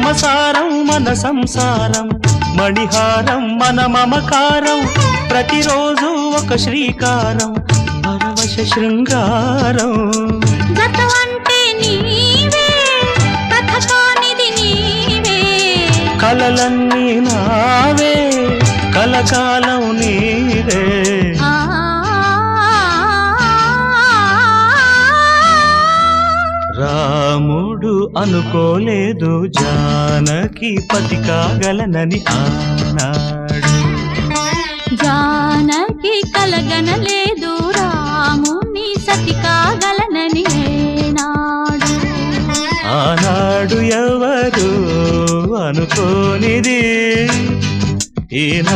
మమసారం మన సంసారం, మణిహారం మన మమకారం, ప్రతిరోజు ఒక శ్రీకారం, పరవశ శృంగారం. గతమంటే నీవే, కథ కానిది నీవే, కలలన్నీ నావే, కలకాలం నీవే. రాముడు అనుకోలేదు జానకి పతి కాగలనని ఆనాడు, జానకి కలగనలేదు రాముని సతి కాగలనని ఏనాడు. ఆనాడు ఎవరు అనుకోనిది ఈనా